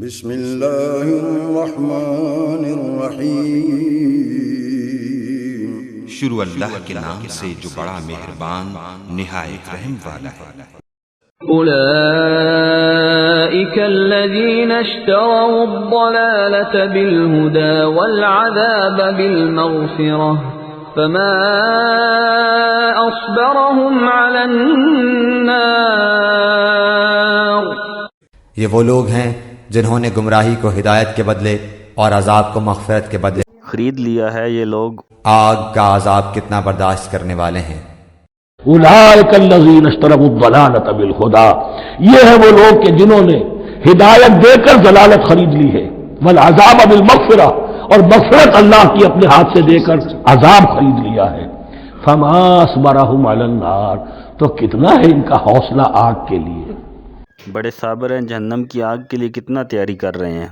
بسم اللہ الرحمن الرحیم، شروع اللہ کے نام سے جو بڑا مہربان نہایت رحم والا ہے۔ أولئك الذين اشتروا الضلالة بالهدى والعذاب بالمغفرة فما أصبرهم على النار۔ یہ وہ لوگ ہیں جنہوں نے گمراہی کو ہدایت کے بدلے اور عذاب کو مغفرت کے بدلے خرید لیا ہے۔ یہ لوگ آگ کا عذاب کتنا برداشت کرنے والے ہیں۔ اولئک الذین اشتروا الضلالۃ بالہدی، یہ ہے وہ لوگ کہ جنہوں نے ہدایت دے کر ضلالت خرید لی ہے، والعذاب بالمغفرہ، اور مغفرت اللہ کی اپنے ہاتھ سے دے کر عذاب خرید لیا ہے۔ فما اصبرهم علی النار، تو کتنا ہے ان کا حوصلہ آگ کے لیے۔ بڑے صابر ہیں، جہنم کی آگ کے لیے کتنا تیاری کر رہے ہیں۔